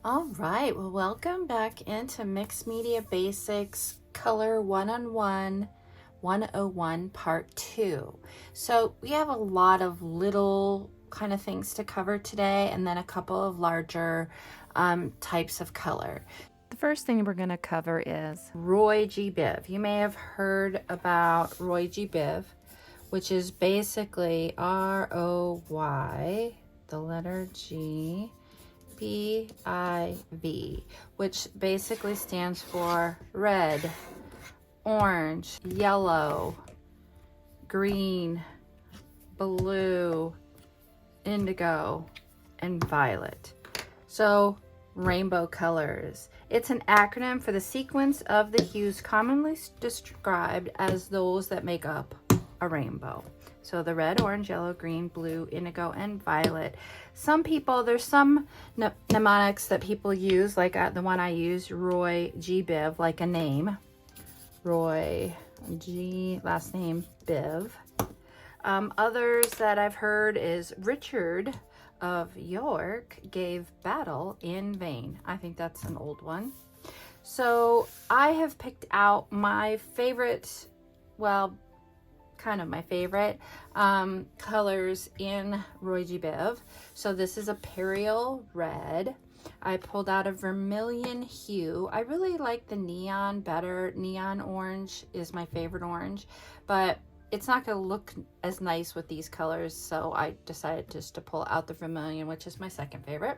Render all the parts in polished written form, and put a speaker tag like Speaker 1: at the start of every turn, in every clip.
Speaker 1: All right, well, welcome back into Mixed Media Basics Color 101 101 Part 2. So we have a lot of little kind of things to cover today, and then a couple of larger types of color. The first thing we're going to cover is Roy G. Biv. You may have heard about Roy G. Biv, which is basically ROY, the letter G, BIV, which basically stands for red, orange, yellow, green, blue, indigo, and violet. So rainbow colors. It's an acronym for the sequence of the hues commonly described as those that make up a rainbow. So the red, orange, yellow, green, blue, indigo, and violet. Some people, there's some mnemonics that people use, like the one I use, Roy G. Biv, like a name. Roy G, last name Biv. Others that I've heard is Richard of York gave battle in vain. I think that's an old one. So I have picked out my favorite, well, kind of my favorite colors in Roy G. Biv. So this is a Imperial Red. I pulled out a vermilion hue. I really like the neon better. Neon orange is my favorite orange, but it's not going to look as nice with these colors, so I decided just to pull out the vermilion, which is my second favorite.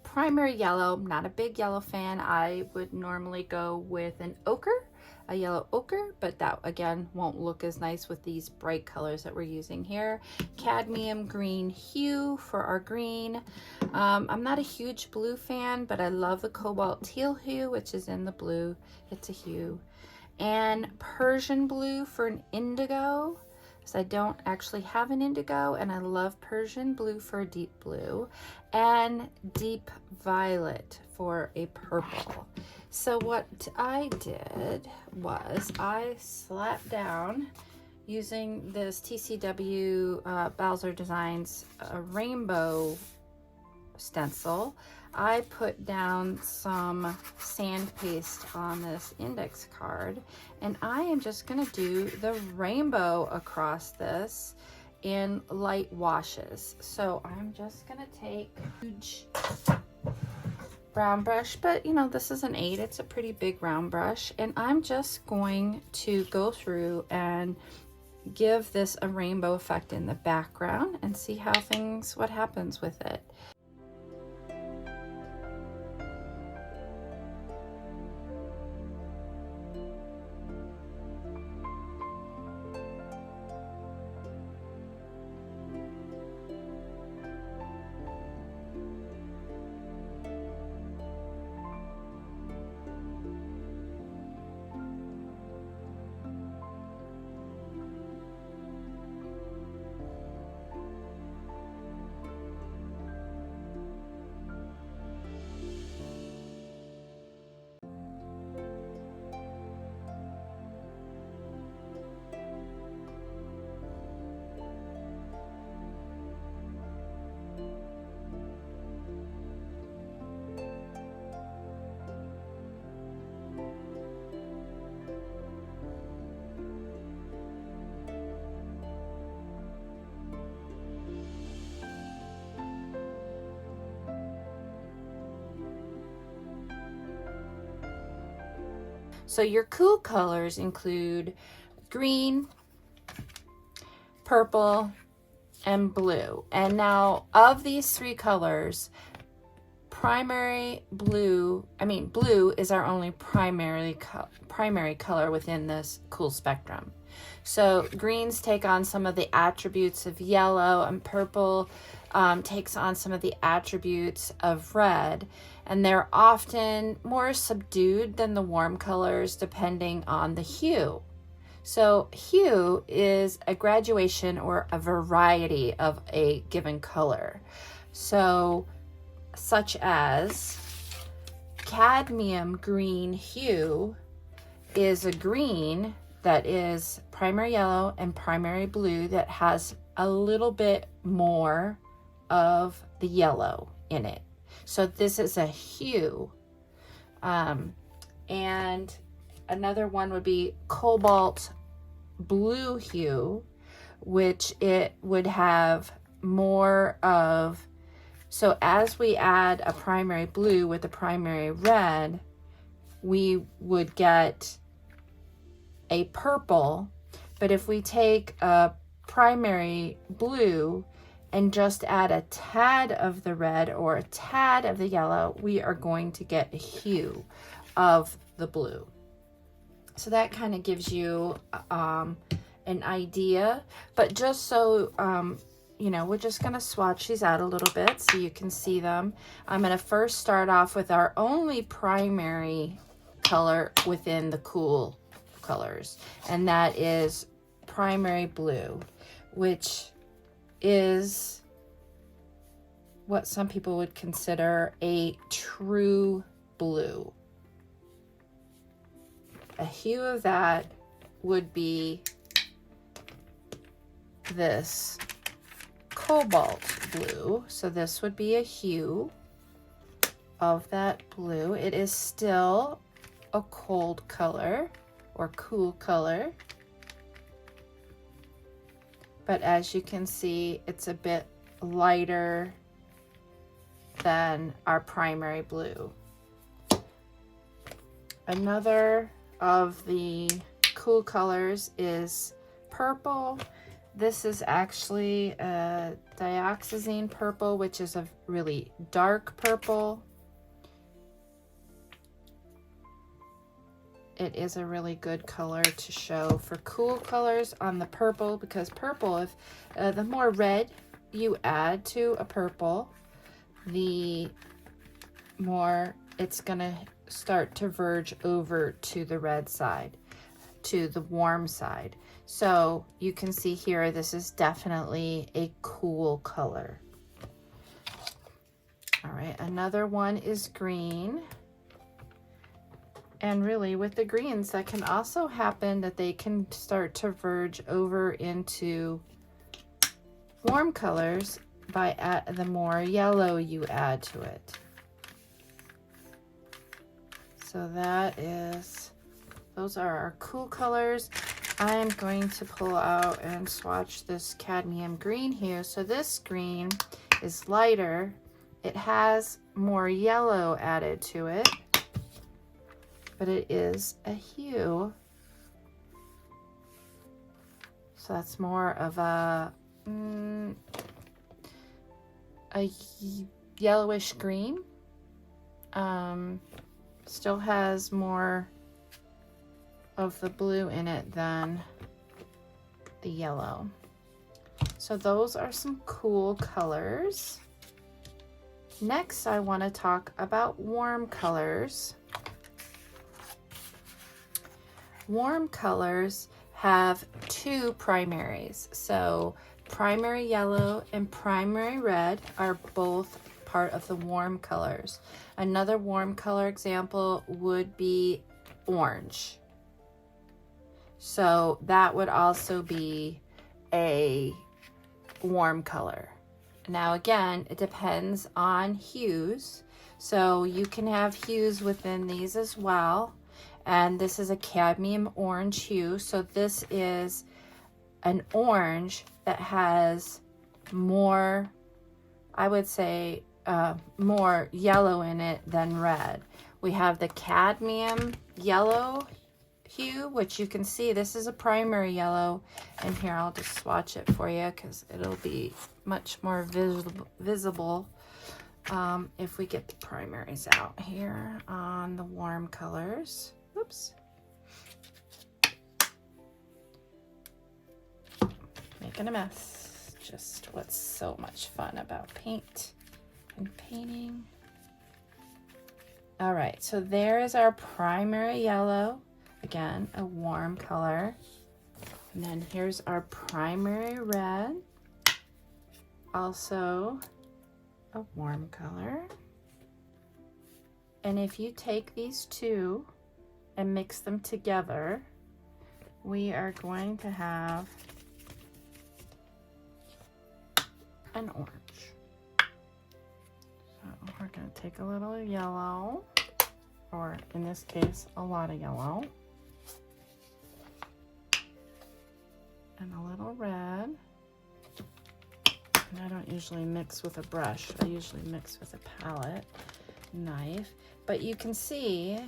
Speaker 1: Primary yellow, not a big yellow fan. I would normally go with an ochre, a yellow ochre, but that again won't look as nice with these bright colors that we're using here. Cadmium green hue for our green. I'm not a huge blue fan, but I love the cobalt teal hue, which is in the blue. It's a hue. And Persian blue for an indigo, because I don't actually have an indigo, and I love Persian blue for a deep blue, and deep violet for a purple. So what I did was I slapped down using this TCW Bowser Designs rainbow stencil. I put down some sand paste on this index card, and I am just going to do the rainbow across this in light washes. So I'm just going to take a huge round brush, but you know, this is an 8, it's a pretty big round brush, and I'm just going to go through and give this a rainbow effect in the background and see what happens with it. So your cool colors include green, purple, and blue. And now of these 3 colors, blue is our only primary color within this cool spectrum. So greens take on some of the attributes of yellow, and purple takes on some of the attributes of red, and they're often more subdued than the warm colors depending on the hue. So hue is a graduation or a variety of a given color. So such as cadmium green hue is a green that is primary yellow and primary blue that has a little bit more of the yellow in it. So this is a hue. And another one would be cobalt blue hue, which it would have more of. So as we add a primary blue with a primary red, we would get a purple. But if we take a primary blue and just add a tad of the red or a tad of the yellow, we are going to get a hue of the blue. So that kind of gives you an idea. But just so you know, we're just going to swatch these out a little bit so you can see them. I'm going to first start off with our only primary color within the cool colors, and that is primary blue, which is what some people would consider a true blue. A hue of that would be this cobalt blue. So this would be a hue of that blue. It is still a cold color or cool color, but as you can see, it's a bit lighter than our primary blue. Another of the cool colors is purple. This is actually a dioxazine purple, which is a really dark purple. It is a really good color to show for cool colors on the purple, because purple, if the more red you add to a purple, the more it's gonna start to verge over to the red side, to the warm side. So you can see here, this is definitely a cool color. All right, another one is green. And really with the greens, that can also happen that they can start to verge over into warm colors by the more yellow you add to it. So those are our cool colors. I'm going to pull out and swatch this cadmium green hue. So this green is lighter. It has more yellow added to it, but it is a hue. So that's more of a yellowish green. Still has more of the blue in it than the yellow. So those are some cool colors. Next, I want to talk about warm colors. Warm colors have two primaries. So primary yellow and primary red are both part of the warm colors. Another warm color example would be orange. So that would also be a warm color. Now again, it depends on hues. So you can have hues within these as well. And this is a cadmium orange hue. So this is an orange that has more, I would say, more yellow in it than red. We have the cadmium yellow hue, which you can see this is a primary yellow. And here, I'll just swatch it for you because it'll be much more visible if we get the primaries out here on the warm colors. Oops. Making a mess. Just what's so much fun about paint and painting. All right, so there is our primary yellow. Again, a warm color. And then here's our primary red. Also a warm color. And if you take these two and mix them together, we are going to have an orange. So we're going to take a little yellow, or in this case, a lot of yellow, and a little red. And I don't usually mix with a brush. I usually mix with a palette knife. But you can see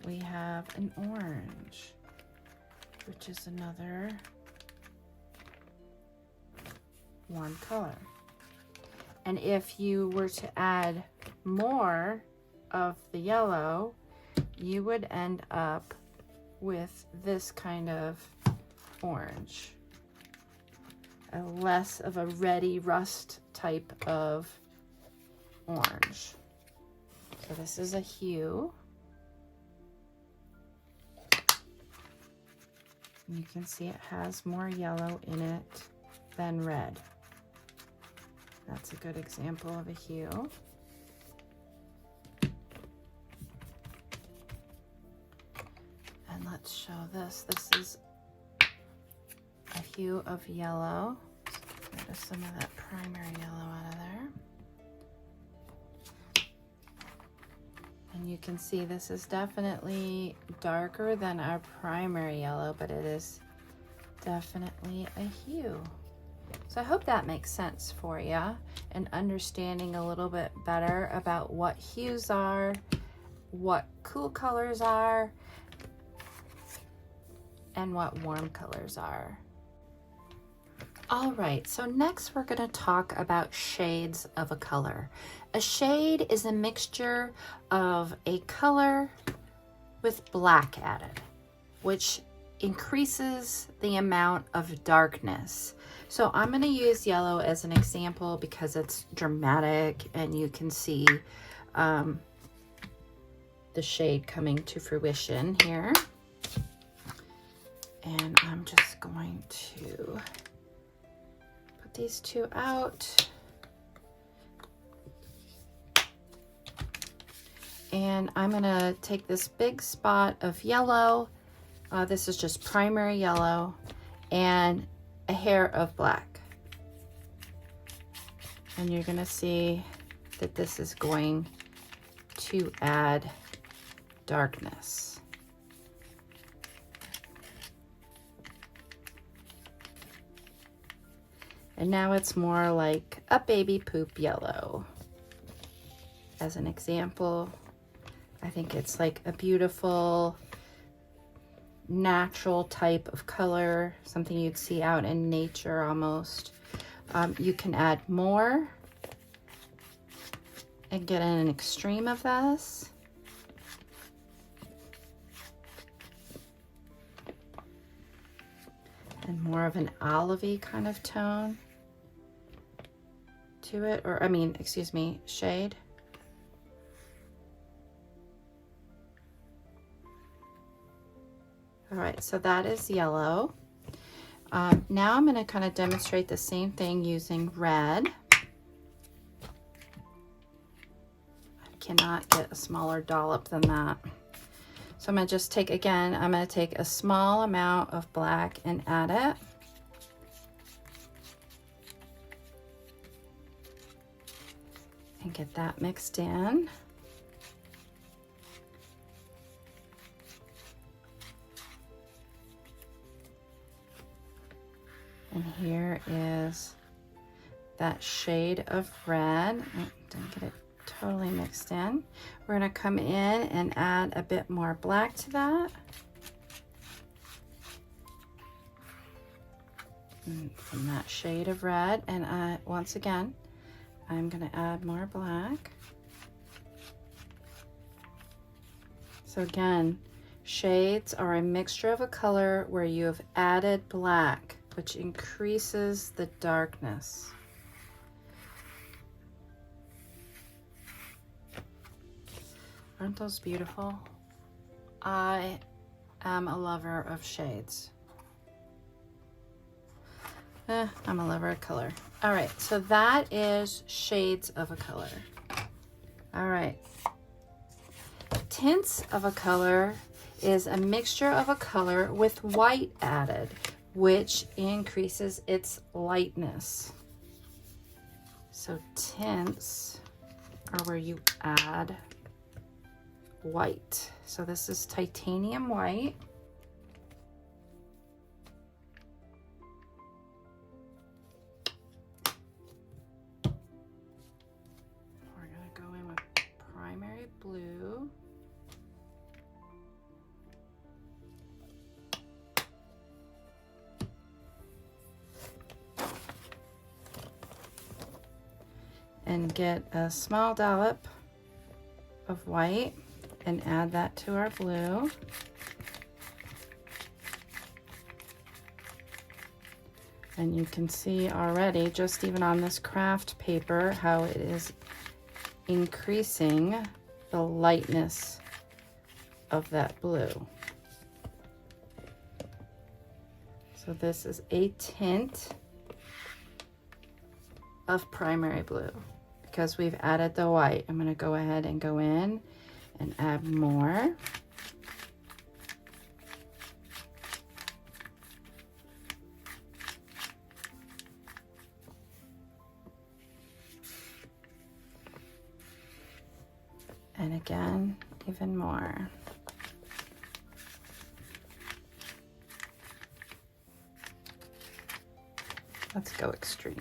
Speaker 1: we have an orange, which is another warm color. And if you were to add more of the yellow, you would end up with this kind of orange, a less of a reddy rust type of orange. So this is a hue. You can see it has more yellow in it than red. That's a good example of a hue. And let's show this. This is a hue of yellow. Get rid of some of that primary yellow out of there. And you can see this is definitely darker than our primary yellow, but it is definitely a hue. So I hope that makes sense for you, and understanding a little bit better about what hues are, what cool colors are, and what warm colors are. All right, so next we're going to talk about shades of a color. A shade is a mixture of a color with black added, which increases the amount of darkness. So I'm going to use yellow as an example because it's dramatic and you can see the shade coming to fruition here. And I'm just going to put these two out. And I'm going to take this big spot of yellow. This is just primary yellow, and a hair of black. And you're going to see that this is going to add darkness. And now it's more like a baby poop yellow. As an example, I think it's like a beautiful, natural type of color, something you'd see out in nature almost. You can add more and get an extreme of this. And more of an olivey kind of tone to it, or excuse me, shade. All right, so that is yellow. Now I'm going to kind of demonstrate the same thing using red. I cannot get a smaller dollop than that. So I'm going to just take, again, I'm going to take a small amount of black and add it. And get that mixed in. And here is that shade of red. Oh, didn't get it totally mixed in. We're going to come in and add a bit more black to that. And from that shade of red. And once again, I'm going to add more black. So again, shades are a mixture of a color where you have added black, which increases the darkness. Aren't those beautiful? I am a lover of shades. I'm a lover of color. All right, so that is shades of a color. All right. Tints of a color is a mixture of a color with white added, which increases its lightness. So tints are where you add white. So this is titanium white. We're gonna go in with primary blue. And get a small dollop of white and add that to our blue. And you can see already, just even on this craft paper, how it is increasing the lightness of that blue. So this is a tint of primary blue. Because we've added the white, I'm going to go ahead and go in and add more. And again, even more. Let's go extreme.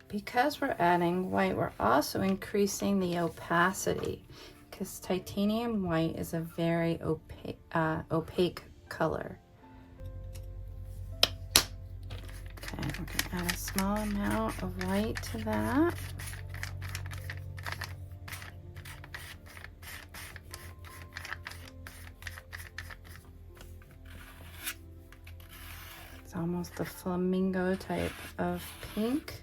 Speaker 1: Because we're adding white, we're also increasing the opacity, because titanium white is a very opaque color. Okay, we're going to add a small amount of white to that. It's almost a flamingo type of pink.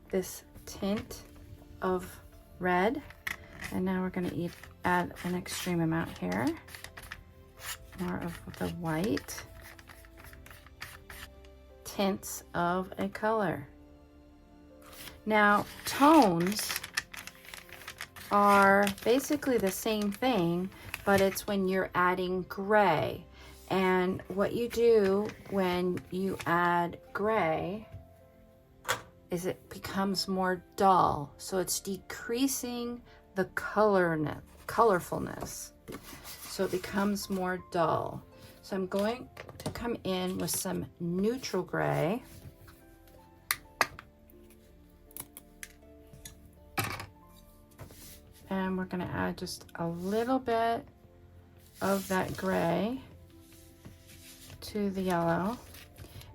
Speaker 1: This tint of red, and now we're going to add an extreme amount here, more of the white tints of a color. Now tones are basically the same thing, but it's when you're adding gray. And what you do when you add gray is it becomes more dull. So it's decreasing the colorfulness. So it becomes more dull. So I'm going to come in with some neutral gray. And we're gonna add just a little bit of that gray to the yellow.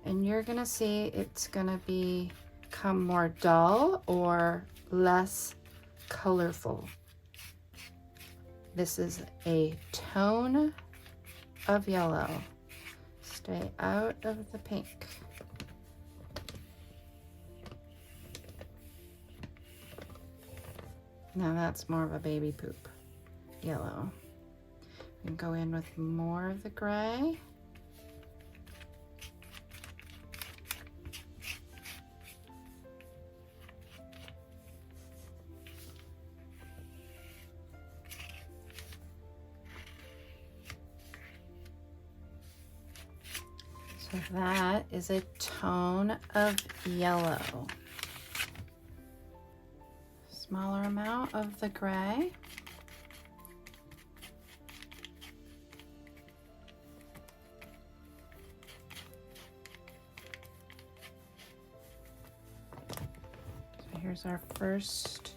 Speaker 1: And you're gonna see it's gonna become more dull or less colorful. This is a tone of yellow. Stay out of the pink. Now that's more of a baby poop yellow. And go in with more of the gray. So that is a tone of yellow. Smaller amount of the gray. So here's our first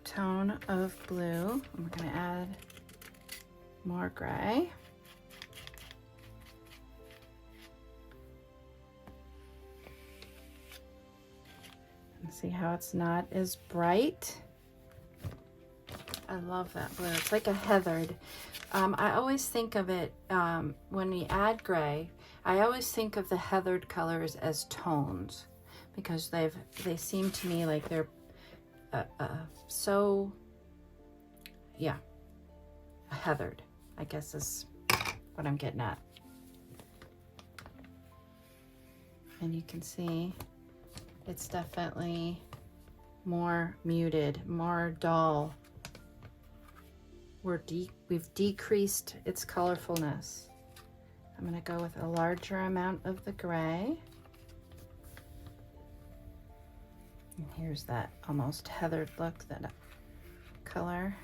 Speaker 1: tone of blue. I'm going to add more gray. See how it's not as bright? I love that blue. It's like a heathered. I always think of it, when we add gray, I always think of the heathered colors as tones, because they seem to me like they're so, yeah, heathered, I guess is what I'm getting at. And you can see it's definitely more muted, more dull. We've decreased its colorfulness. I'm going to go with a larger amount of the gray. And here's that almost heathered look, that color.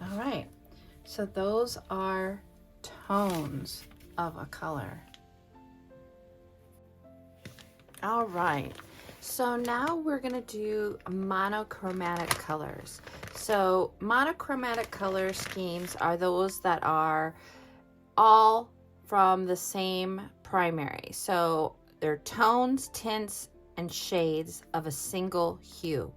Speaker 1: All right, so those are tones of a color. All right, so now we're gonna do monochromatic colors. So monochromatic color schemes are those that are all from the same primary. So they're tones, tints, and shades of a single hue.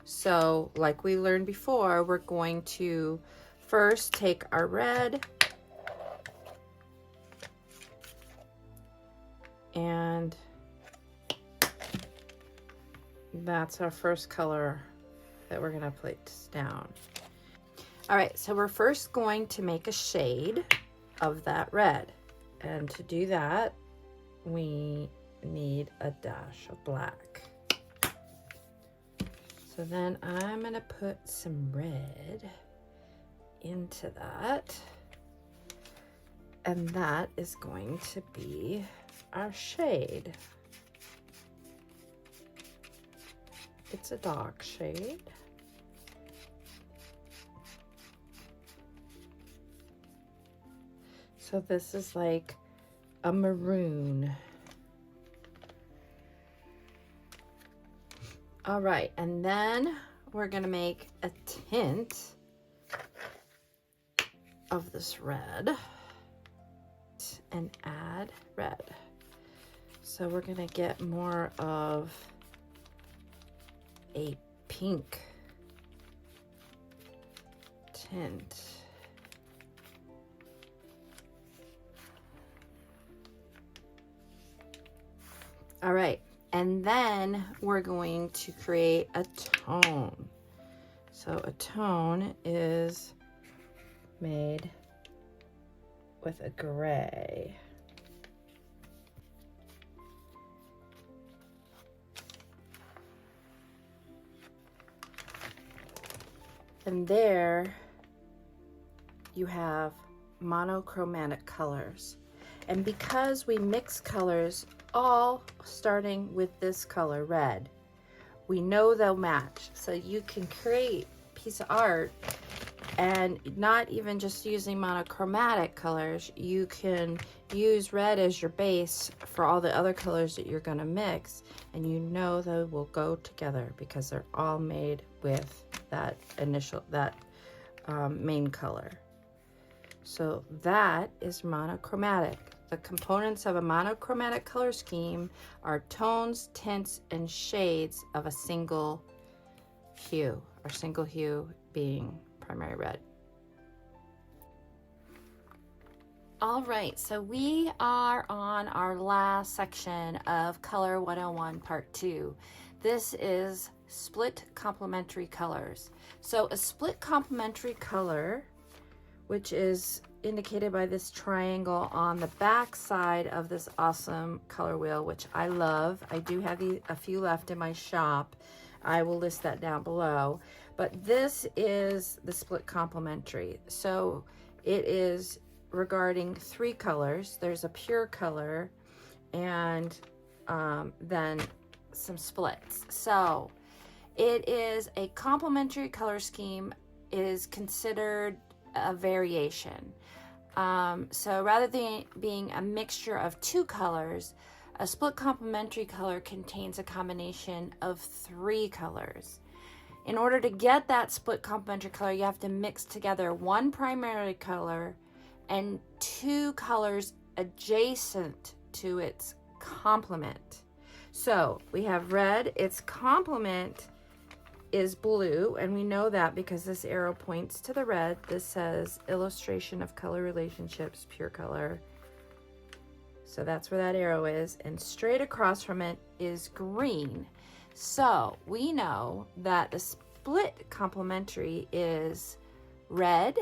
Speaker 1: So like we learned before, we're going to first take our red and that's our first color that we're gonna place down. All right, so we're first going to make a shade of that red. And to do that, we need a dash of black. So then I'm gonna put some red into that. And that is going to be our shade. It's a dark shade. So this is like a maroon. All right, and then we're gonna make a tint of this red and add red. So we're gonna get more of a pink tint. All right, and then we're going to create a tone. So a tone is made with a gray. And there you have monochromatic colors. And because we mix colors all starting with this color, red, we know they'll match. So you can create a piece of art and not even just using monochromatic colors, you can use red as your base for all the other colors that you're going to mix, and you know they will go together because they're all made with that main color. So that is monochromatic. The components of a monochromatic color scheme are tones, tints, and shades of a single hue, or single hue being primary red. All right, so we are on our last section of Color 101 Part 2. This is split complementary colors. So a split complementary color, which is indicated by this triangle on the back side of this awesome color wheel, which I love. I do have a few left in my shop. I will list that down below. But this is the split complementary. So it is regarding three colors. There's a pure color and then some splits. So it is a complementary color scheme. It is considered a variation. So rather than being a mixture of two colors, a split complementary color contains a combination of three colors. In order to get that split complementary color, you have to mix together one primary color and two colors adjacent to its complement. So we have red, its complement is blue, and we know that because this arrow points to the red. This says illustration of color relationships, pure color. So that's where that arrow is, and straight across from it is green. So we know that the split complementary is red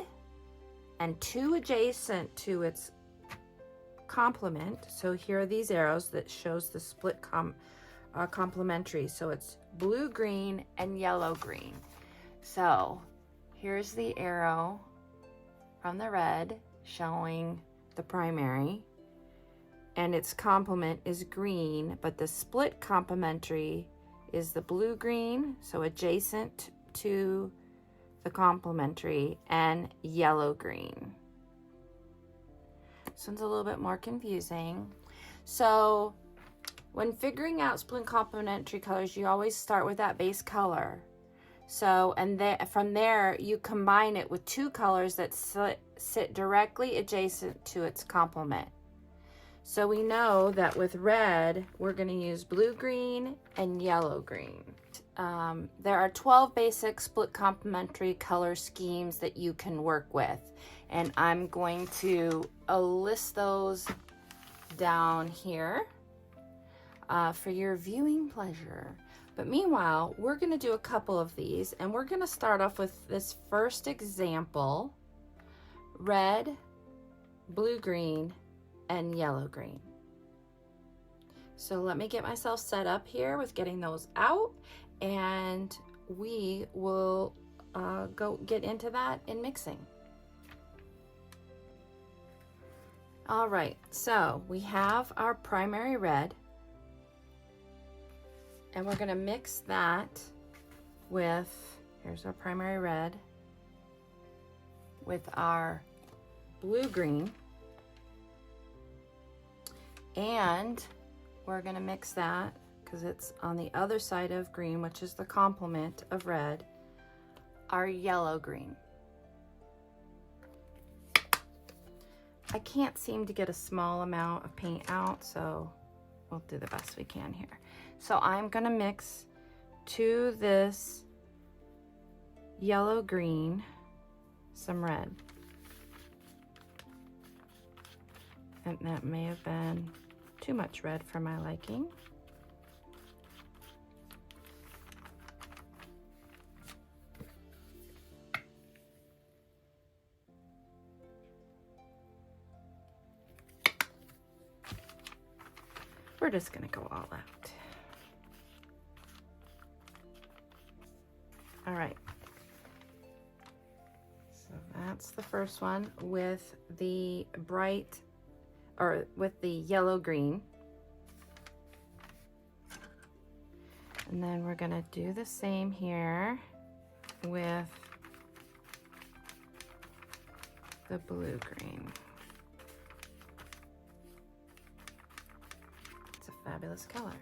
Speaker 1: and two adjacent to its complement. So here are these arrows that shows the split complementary. So it's blue, green, and yellow, green. So here's the arrow from the red showing the primary, and its complement is green, but the split complementary is the blue green, so adjacent to the complementary, and yellow green. This one's a little bit more confusing. So when figuring out split complementary colors, you always start with that base color. So, and then from there, you combine it with two colors that sit directly adjacent to its complement. So we know that with red, we're going to use blue green and yellow green. There are 12 basic split complementary color schemes that you can work with, and I'm going to list those down here for your viewing pleasure. But meanwhile, we're going to do a couple of these, and we're going to start off with this first example: red, blue green, and yellow green. So let me get myself set up here with getting those out, and we will go get into that in mixing. All right, so we have our primary red, and we're going to mix that with, here's our primary red, with our blue green, and we're going to mix that, because it's on the other side of green, which is the complement of red, our yellow green. I can't seem to get a small amount of paint out, so we'll do the best we can here. So I'm going to mix to this yellow green some red. And that may have been too much red for my liking. We're just going to go all out. All right. So that's the first one with the bright, or with the yellow green. And then we're going to do the same here with the blue green. It's a fabulous color.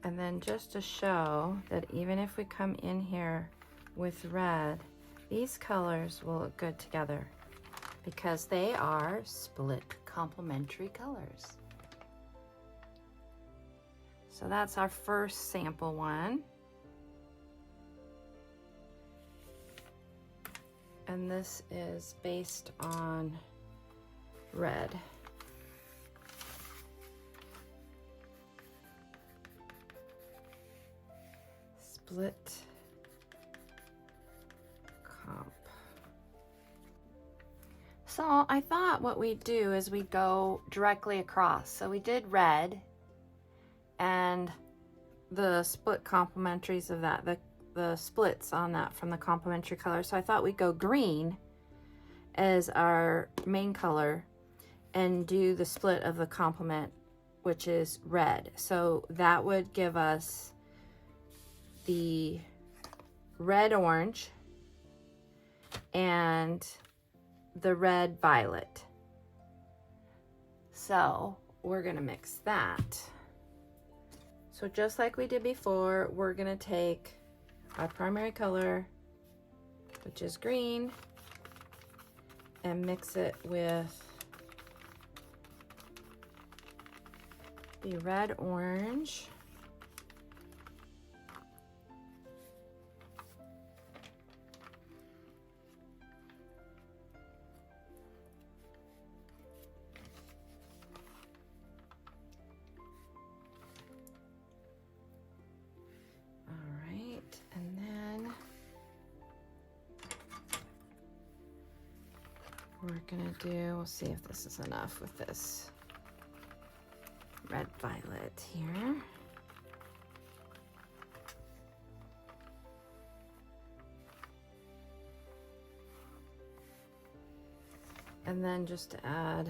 Speaker 1: And then just to show that even if we come in here with red, these colors will look good together because they are split complementary colors. So that's our first sample one. And this is based on red. Split comp. So I thought what we'd do is we'd go directly across. So we did red and the split complementaries of that, the splits on that from the complementary color. So I thought we'd go green as our main color and do the split of the complement, which is red. So that would give us the red orange and the red violet. So we're gonna mix that. So just like we did before, we're gonna take our primary color, which is green, and mix it with the red orange, we're gonna do, we'll see if this is enough with this red violet here. And then just to add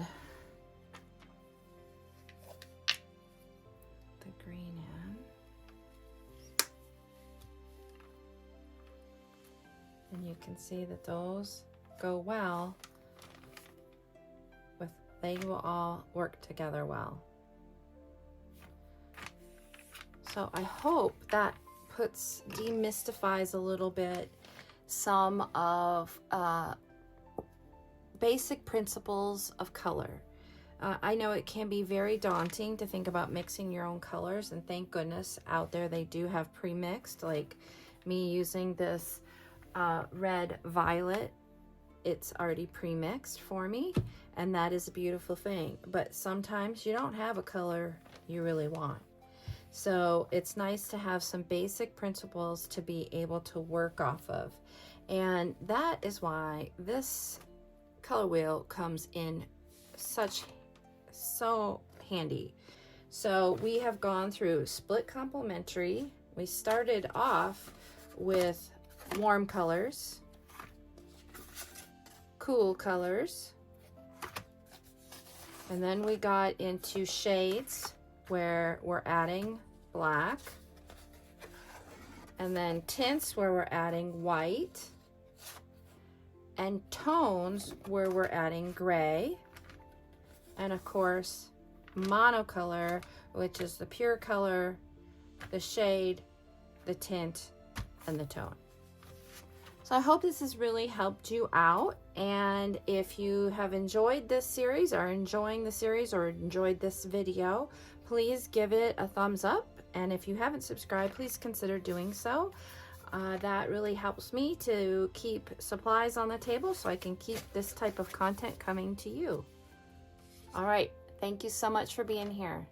Speaker 1: the green in. And you can see that those go well with, they will all work together well. So I hope that demystifies a little bit some of basic principles of color. I know it can be very daunting to think about mixing your own colors, and thank goodness out there they do have pre-mixed, like me using this red violet. It's already pre-mixed for me, and that is a beautiful thing. But sometimes you don't have a color you really want. So it's nice to have some basic principles to be able to work off of. And that is why this color wheel comes in so handy. So we have gone through split complementary. We started off with warm colors, cool colors, and then we got into shades where we're adding black, and then tints where we're adding white, and tones where we're adding gray, and of course monocolor, which is the pure color, the shade, the tint, and the tone. So I hope this has really helped you out, and if you have enjoyed this series or enjoying the series or enjoyed this video, please give it a thumbs up, and if you haven't subscribed, please consider doing so. That really helps me to keep supplies on the table so I can keep this type of content coming to you. All right, thank you so much for being here.